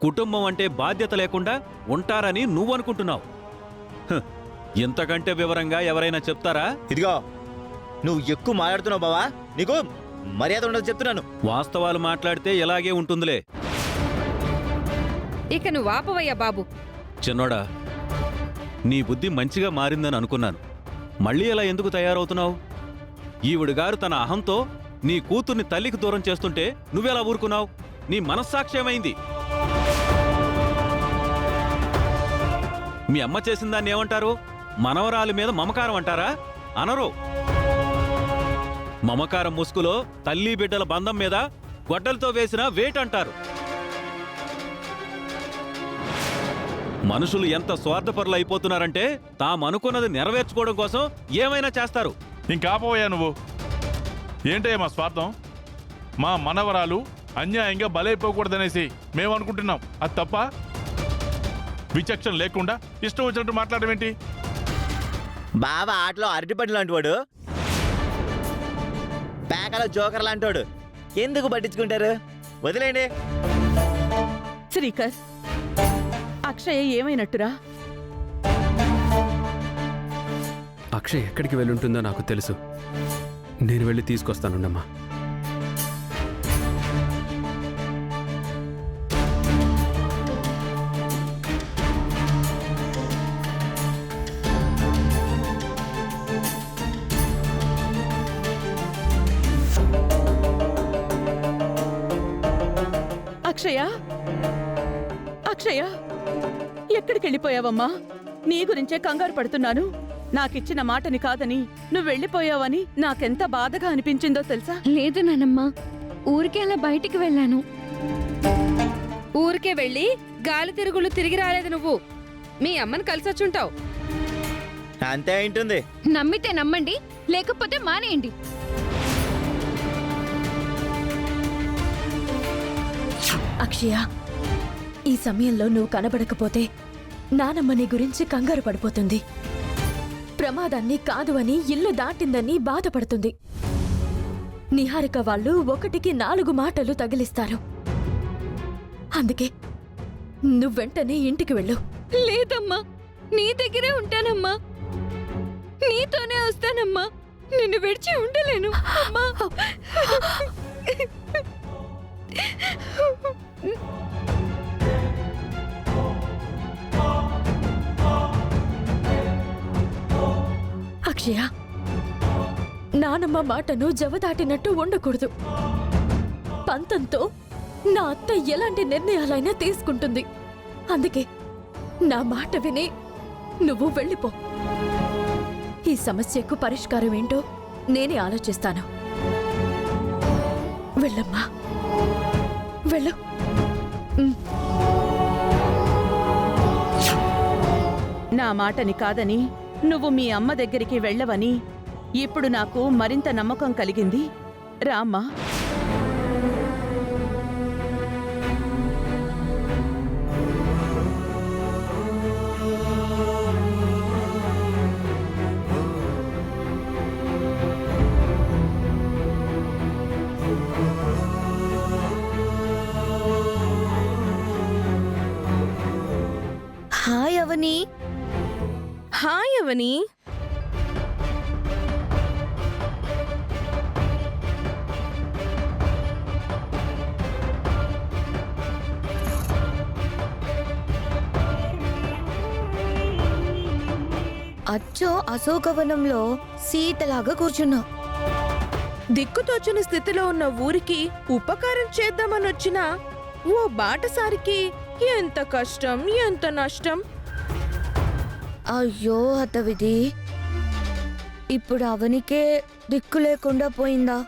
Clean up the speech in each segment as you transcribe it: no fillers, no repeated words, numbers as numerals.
కుటుంబం అంటే బాధ్యత లేకుండా ఉంటారని నువ్వనుకుంటున్నావు. ఇంతకంటే వివరంగా ఎవరైనా చెప్తారా? ఇదిగో నువ్వు ఎక్కువ మాట్లాడుతున్నావు బావా, నీకు మర్యాద ఉండదు చెప్తున్నాను. వాస్తవాలు మాట్లాడితే ఇలాగే ఉంటుందిలే. ఇక నువ్వు ఆపవయ్యా బాబు. చిన్నోడా, నీ బుద్ధి మంచిగా మారిందని అనుకున్నాను. మళ్ళీ ఇలా ఎందుకు తయారవుతున్నావు? ఈవిడగారు తన అహంతో నీ కూతుర్ని తల్లికి దూరం చేస్తుంటే నువ్వెలా ఊరుకున్నావు? నీ మనస్సాక్ష్యమైంది. మీ అమ్మ చేసిన దాన్ని ఏమంటారు? మనవరాలి మీద మమకారం అంటారా? అనరు. మమకారం ముసుగులో తల్లి బిడ్డల బంధం మీద గొడ్డలతో వేసిన వేట్ అంటారు. మనుషులు ఎంత స్వార్థపరులు అయిపోతున్నారంటే తామనుకున్నది నెరవేర్చుకోవడం కోసం ఏమైనా చేస్తారు. ఇంకాపోయా నువ్వు. ఏంటయ్యా మా స్వార్థం? మా మనవరాలు అన్యాయంగా బలైపోకూడదనేసి మేము అనుకుంటున్నాం. అది తప్ప? విచక్షణ లేకుండా ఇష్టం వచ్చినట్టు మాట్లాడమేంటి? బావా ఆటలో అరటిపండు లాంటి వాడు, పేకలో జోకర్ లాంటి వాడు. ఎందుకు పట్టించుకుంటారు? వదిలేండి. శ్రీకర్, అక్షయ ఏమైనట్టురా? అక్షయ్ ఎక్కడికి వెళ్ళుంటుందో నాకు తెలుసు. నేను వెళ్ళి తీసుకొస్తానుండమ్మా. అక్షయ, అక్షయ, ఎక్కడికి వెళ్ళిపోయావమ్మా? నీ గురించే కంగారు పడుతున్నాను. నాకిచ్చిన మాటని కాదని నువ్వు వెళ్ళిపోయావని నాకెంత బాధగా అనిపించిందో తెలుసా? లేదు నానమ్మ, ఊరికే అలా బయటికి వెళ్ళాను. ఊరికే వెళ్ళి గాలి తిరుగులు తిరిగి రాలేదు నువ్వు. మీ అమ్మని కలిసొచ్చుంటావు. అంతే ఉంటుంది. నమ్మితే నమ్మండి, లేకపోతే మానేయండి. అక్షయ, ఈ సమయంలో నువ్వు కనబడకపోతే నానమ్మ నీ గురించి కంగారు పడిపోతుంది. ప్రమాదాన్ని కాదు అని ఇల్లు దాటిందని బాధపడుతుంది. నిహారిక వాళ్ళు 1కి 4 మాటలు తగిలిస్తారు. అందుకే నువ్వెంటనే ఇంటికి వెళ్ళు. లేదమ్మా, నీ దగ్గరే ఉంటానమ్మా. నీతోనే వస్తానమ్మా. నిన్ను విడిచి ఉండలేను అమ్మా. అక్షయ, నానమ్మ మాటను జవదాటినట్టు ఉండకూడదు. పంతంతో నా అత్త ఎలాంటి నిర్ణయాలైనా తీసుకుంటుంది. అందుకే నా మాట విని నువ్వు వెళ్ళిపో. ఈ సమస్యకు పరిష్కారం ఏంటో నేనే ఆలోచిస్తాను. వెళ్ళమ్మా, వెళ్ళు. నా మాటని కాదని నువ్వు మీ అమ్మ దగ్గరికి వెళ్ళవని ఇప్పుడు నాకు మరింత నమ్మకం కలిగింది. రామ్మా. హాయ్ అవని. హాయ్ అవని. అచ్చో అశోకవనంలో సీతలాగా కూర్చున్నావు. దిక్కుతోచని స్థితిలో ఉన్న ఊరికి ఉపకారం చేద్దామనొచ్చిన ఓ బాటసారికి ఎంత కష్టం, ఎంత నష్టం. అయ్యో హతవిధి, ఇప్పుడు అవనికే దిక్కు లేకుండా పోయిందా?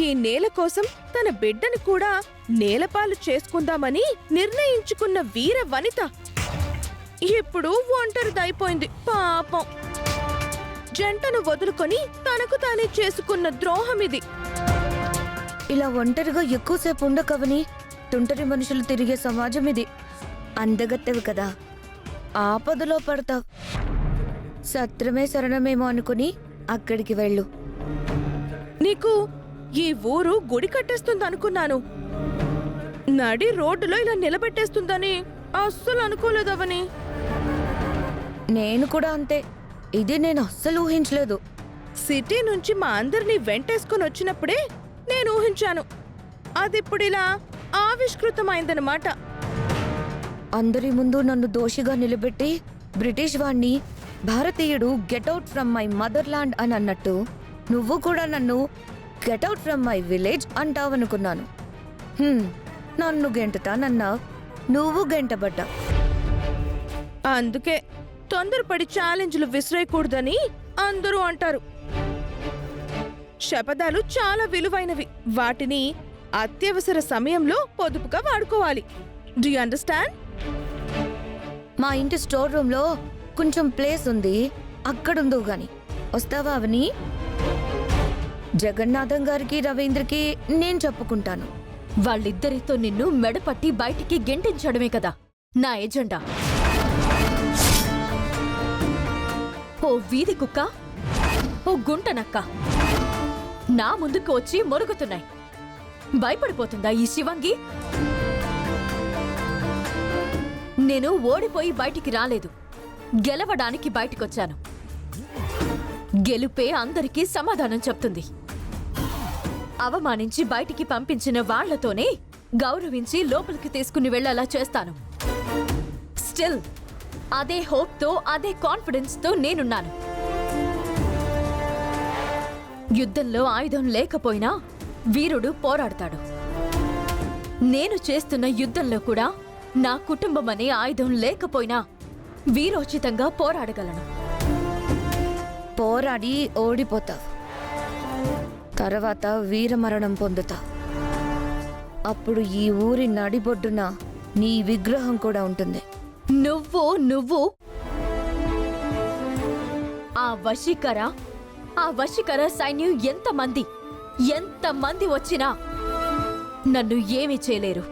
ఈ నేల కోసం తన బిడ్డని కూడా నేలపాలు చేసుకుందామని నిర్ణయించుకున్న వీర వనిత ఇప్పుడు ఒంటరిదైపోయింది. పాపం, జంటను వదులుకొని తనకు తానే చేసుకున్న ద్రోహమిది. ఇలా ఒంటరిగా ఎక్కువసేపు ఉండకవని. తుంటరి మనుషులు తిరిగే సమాజం ఇది. అందగత్తెవి కదా, ఆపదలో పడతావు. సత్రమే శరణమేమో అనుకుని అక్కడికి వెళ్ళు. నీకు ఈ ఊరు గుడి కట్టేస్తుందనుకున్నాను. నడి రోడ్డులో ఇలా నిలబెట్టేస్తుందని అస్సలు అనుకోలేదవని. నేను కూడా అంతే. ఇది నేను అస్సలు ఊహించలేదు. సిటీ నుంచి మా అందరినీ వెంటేసుకొని వచ్చినప్పుడే నేను ఊహించాను. అదిప్పుడు ఇలా ఆవిష్కృతమైందనమాట. అందరి ముందు నన్ను దోషిగా నిలబెట్టి బ్రిటిష్ వాణ్ణి భారతీయుడు గెట్అవుట్ ఫ్రమ్ మై మదర్లాండ్ అని అన్నట్టు నువ్వు కూడా నన్ను గెట్అవుట్ ఫ్రమ్ మై విలేజ్ అంటావనుకున్నాను. నన్ను గెంటుతానన్నా నువ్వు గెంటబడ్డా. అందుకే తొందరపడి ఛాలెంజ్లు విసిరేయకూడదని అందరూ అంటారు. శపథాలు చాలా విలువైనవి. వాటిని అత్యవసర సమయంలో పొదుపుగా వాడుకోవాలి. Do you understand? మా ఇంటి స్టోర్ రూమ్ లో కొంచెం ప్లేస్ ఉంది, అక్కడుందో గాని వస్తావా అవని? జగన్నాథం గారికి రవీంద్రకి నేను చెప్పుకుంటాను. వాళ్ళిద్దరితో నిన్ను మెడపట్టి బయటికి గెంటించడమే కదా నా ఎజెండా. ఓ వీధి కుక్క, ఓ గుంట నక్క నా ముందుకు వచ్చి మొరుగుతున్నాయి. భయపడిపోతుందా ఈ శివంగి? నేను ఓడిపోయి బయటికి రాలేదు, గెలవడానికి బయటికొచ్చాను. గెలుపే అందరికీ సమాధానం చెప్తుంది. అవమానించి బయటికి పంపించిన వాళ్లతోనే గౌరవించి లోపలికి తీసుకుని వెళ్లేలా చేస్తాను. స్టిల్ అదే హోప్తో, అదే కాన్ఫిడెన్స్తో నేనున్నాను. యుద్ధంలో ఆయుధం లేకపోయినా వీరుడు పోరాడతాడు. నేను చేస్తున్న యుద్ధంలో కూడా నా కుటుంబం అనే ఆయుధం లేకపోయినా వీరోచితంగా పోరాడగలను. పోరాడి ఓడిపోతావు, తర్వాత వీరమరణం పొందుతావు. అప్పుడు ఈ ఊరి నడిబొడ్డున నీ విగ్రహం కూడా ఉంటుంది. నువ్వు ఆ వశీకర సైన్యం ఎంతమంది వచ్చినా నన్ను ఏమీ చేయలేరు.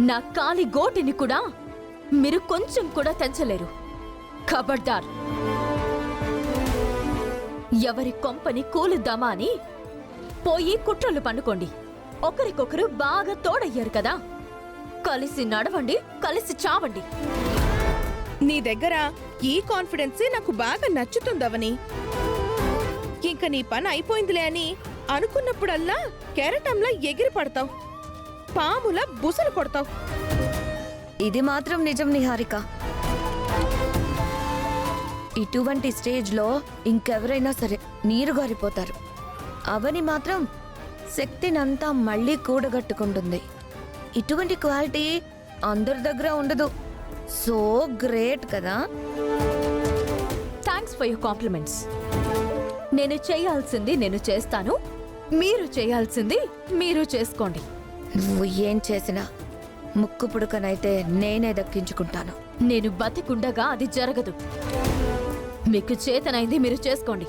నా కాలి గోటిని కూడా మీరు కొంచెం కూడా తెంచలేరు. ఖబర్దార్! ఎవరి కొంపని కూలుద్దామా అని పోయి కుట్రలు పన్నుకోండి. ఒకరికొకరు బాగా తోడయ్యారు కదా, కలిసి నడవండి, కలిసి చావండి. నీ దగ్గర ఈ కాన్ఫిడెన్సే నాకు బాగా నచ్చుతుందవని. ఇంక నీ పని అయిపోయిందిలే అని అనుకున్నప్పుడల్లా కెరటంలా ఎగిరి పడతావు, పాముల బుసలు కొడతావు. ఇది మాత్రం నిజం నిహారిక. ఇటువంటి స్టేజ్లో ఇంకెవరైనా సరే నీరుగారిపోతారు. అవని మాత్రం శక్తినంతా మళ్ళీ కూడగట్టుకుంటుంది. ఇటువంటి క్వాలిటీ అందరి దగ్గర ఉండదు. సో గ్రేట్ కదా. Thanks for your compliments. నేను చేయాల్సింది నేను చేస్తాను, మీరు చేయాల్సింది మీరు చేసుకోండి. నువ్వు ఏం చేసినా ముక్కు పుడకనైతే నేనే దక్కించుకుంటాను. నేను బతికుండగా అది జరగదు. మీకు చేతనైంది మీరు చేసుకోండి.